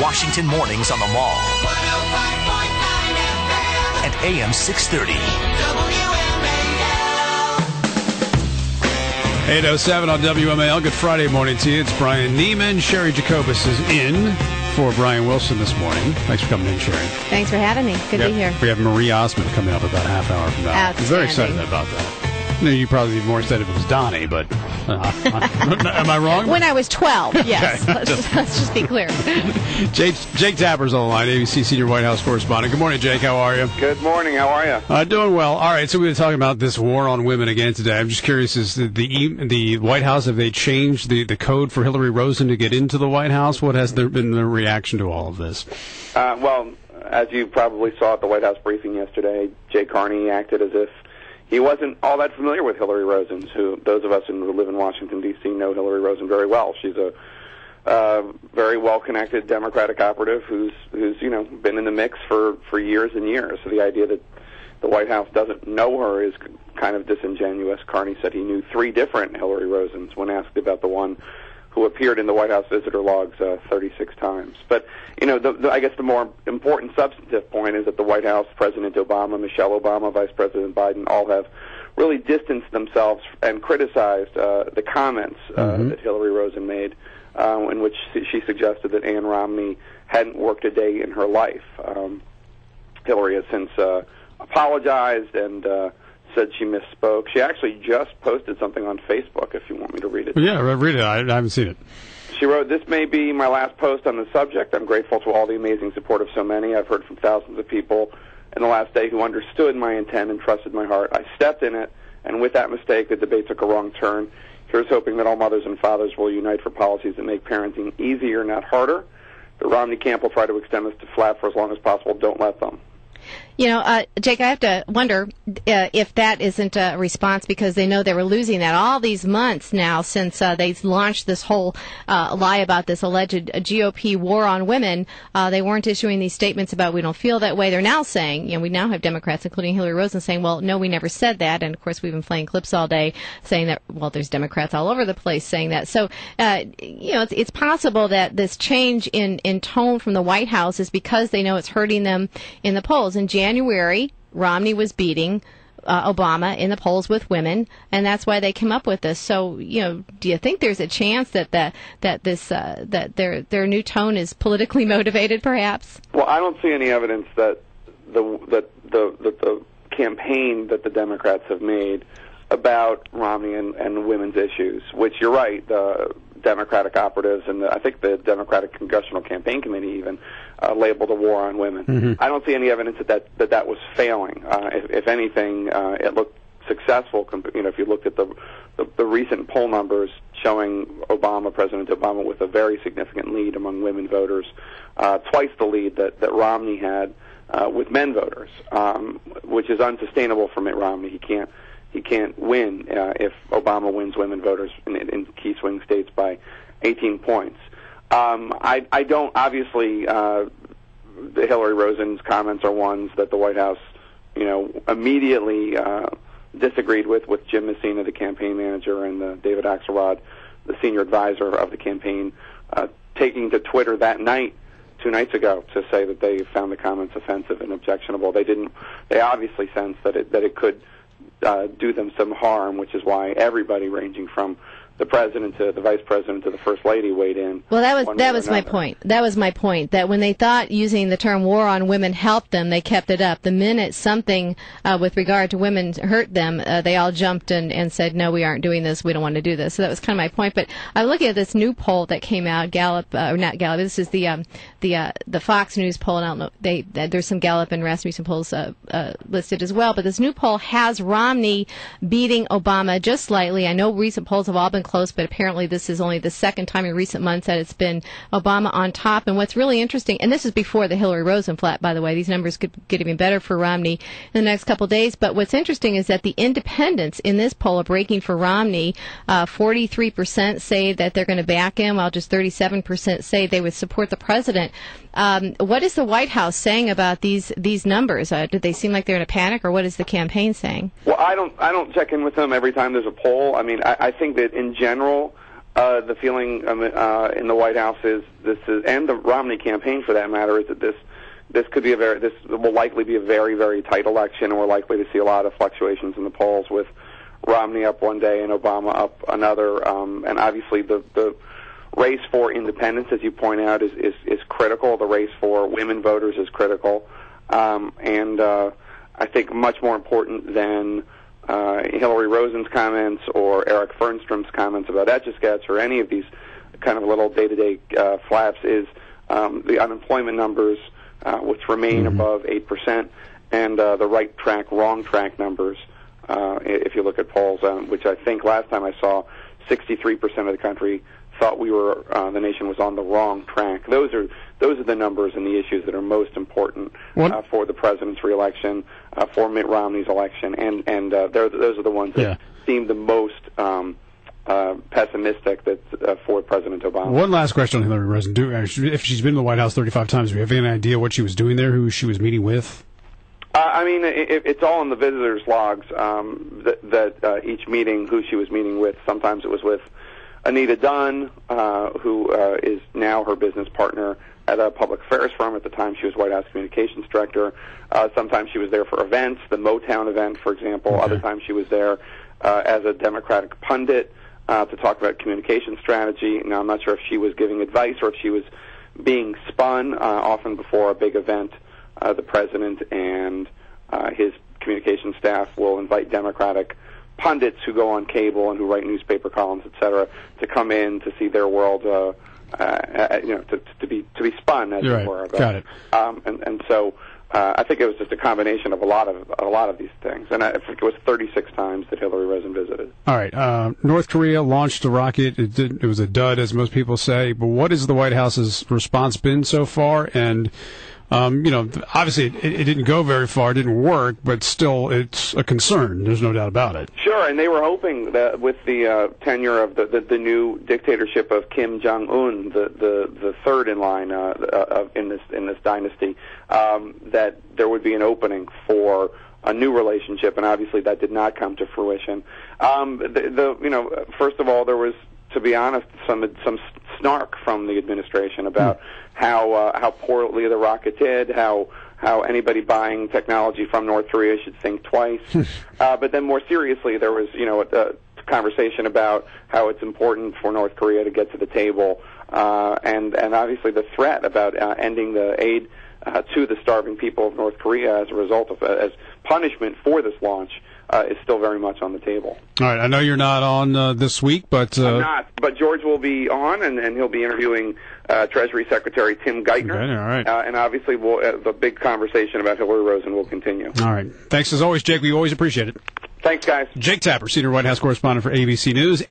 Washington mornings on the Mall. 105.9 FM. And AM 630. WMAL. 8:07 on WMAL. Good Friday morning to you. It's Brian Neiman. Sherry Jacobus is in for Brian Wilson this morning. Thanks for coming in, Sherry. Thanks for having me. Good to be here. We have Marie Osmond coming up about a half hour from now. I'm very excited about that. You'd probably be more excited if it was Donnie, but am I wrong? When I was 12, yes. Okay. Let's just be clear. Jake Tapper's on the line, ABC Senior White House Correspondent. Good morning, Jake. How are you? Good morning. How are you? Doing well. All right, so we were talking about this war on women again today. I'm just curious, is the White House, have they changed the code for Hillary Rosen to get into the White House? What has there been the reaction to all of this? Well, as you probably saw at the White House briefing yesterday, Jay Carney acted as if he wasn't all that familiar with Hillary Rosen, who those of us who live in Washington, D.C. know Hillary Rosen very well. She's a very well-connected Democratic operative who's been in the mix for years and years. So the idea that the White House doesn't know her is kind of disingenuous. Carney said he knew 3 different Hillary Rosens when asked about the one who appeared in the White House visitor logs 36 times. But, I guess the more important substantive point is that the White House, President Obama, Michelle Obama, Vice President Biden, all have really distanced themselves and criticized the comments that Hillary Rosen made, in which she suggested that Ann Romney hadn't worked a day in her life. Hillary has since apologized and said she misspoke. She actually just posted something on Facebook, if you want me to read it. Yeah, read it. I haven't seen it. She wrote, "This may be my last post on the subject. I'm grateful to all the amazing support of so many. I've heard from thousands of people in the last day who understood my intent and trusted my heart. I stepped in it, and with that mistake, the debate took a wrong turn. Here's hoping that all mothers and fathers will unite for policies that make parenting easier, not harder. The Romney camp will try to extend this to flat for as long as possible. Don't let them." Jake, I have to wonder if that isn't a response because they know they were losing that all these months now since they launched this whole lie about this alleged GOP war on women. They weren't issuing these statements about we don't feel that way. They're now saying, we now have Democrats, including Hillary Rosen, saying, well, no, we never said that. And, of course, we've been playing clips all day saying that, well, there's Democrats all over the place saying that. So, it's possible that this change in tone from the White House is because they know it's hurting them in the polls. In January, Romney was beating Obama in the polls with women, and that's why they came up with this. So, do you think there's a chance that their new tone is politically motivated, perhaps? Well, I don't see any evidence that the campaign that the Democrats have made about Romney and women's issues, which you're right, the Democratic operatives and I think the Democratic Congressional Campaign Committee even labeled a war on women. Mm-hmm. I don't see any evidence that was failing. If anything, it looked successful. If you looked at the recent poll numbers showing President Obama, with a very significant lead among women voters, twice the lead that Romney had with men voters, which is unsustainable for Mitt Romney. He can't win if Obama wins women voters in key swing states by 18 points. I don't, obviously, the Hillary Rosen's comments are ones that the White House, immediately disagreed with Jim Messina, the campaign manager, and David Axelrod, the senior advisor of the campaign, taking to Twitter that night, 2 nights ago, to say that they found the comments offensive and objectionable. They obviously sensed that it could do them some harm, which is why everybody, ranging from the president to the vice president to the first lady, weighed in. Well, that was my point. That was my point. That when they thought using the term "war on women" helped them, they kept it up. The minute something with regard to women hurt them, they all jumped and said, "No, we aren't doing this. We don't want to do this." So that was kind of my point. But I'm looking at this new poll that came out, Gallup, or not Gallup. This is the Fox News poll. And I don't know. There's some Gallup and Rasmussen polls listed as well. But this new poll has Romney beating Obama just slightly. I know recent polls have all been close, but apparently this is only the second time in recent months that it's been Obama on top. And what's really interesting, and this is before the Hillary Rosen flat, by the way, these numbers could get even better for Romney in the next couple of days. But what's interesting is that the independents in this poll are breaking for Romney. 43% say that they're going to back him, while just 37% say they would support the president. What is the White House saying about these numbers? Do they seem like they're in a panic, or what is the campaign saying? Well, I don't check in with them every time there's a poll. I mean, I think that in general, The feeling in the White House is and the Romney campaign for that matter, is that this will likely be a very, very tight election, and we're likely to see a lot of fluctuations in the polls with Romney up one day and Obama up another. And obviously the race for independence, as you point out, is critical. The race for women voters is critical. And I think much more important than Hillary Rosen's comments or Eric Fernstrom's comments about Etch-a-Sketch or any of these kind of little day-to-day flaps is the unemployment numbers, which remain above 8%, and the right track, wrong track numbers, if you look at polls, which I think last time I saw 63% of the country thought the nation was on the wrong track. Those are the numbers and the issues that are most important for the president's reelection, for Mitt Romney's election, and those are the ones that seem the most pessimistic for President Obama. One last question on Hillary Rosen. If she's been to the White House 35 times, do you have any idea what she was doing there, who she was meeting with? I mean, it's all in the visitors' logs, that each meeting, who she was meeting with. Sometimes it was with Anita Dunn, who is now her business partner at a public affairs firm. At the time, she was White House communications director. Sometimes she was there for events, the Motown event, for example. Okay. Other times she was there as a Democratic pundit to talk about communication strategy. Now, I'm not sure if she was giving advice or if she was being spun. Often before a big event, the president and his communication staff will invite Democratic pundits who go on cable and who write newspaper columns, etc., to come in to see their world, to be spun, as it were. Got it. And so I think it was just a combination of a lot of these things, and I think it was 36 times that Hillary Rosen visited. All right, North Korea launched a rocket. It was a dud, as most people say. But what has the White House's response been so far? And obviously it didn't go very far, it didn't work, but still it's a concern. There's no doubt about it. Sure, and they were hoping that with the tenure of the new dictatorship of Kim Jong-un, the third in line in this dynasty, that there would be an opening for a new relationship, and obviously that did not come to fruition. First of all, there was, to be honest, some snark from the administration about how poorly the rocket did, how anybody buying technology from North Korea should think twice. But then more seriously, there was a conversation about how it's important for North Korea to get to the table, and obviously the threat about ending the aid to the starving people of North Korea as a result of as punishment for this launch is still very much on the table. All right, I know you're not on this week, but I'm not. But George will be on, and he'll be interviewing Treasury Secretary Tim Geithner. Okay, all right. And obviously, the big conversation about Hillary Rosen will continue. All right. Thanks as always, Jake. We always appreciate it. Thanks, guys. Jake Tapper, senior White House correspondent for ABC News.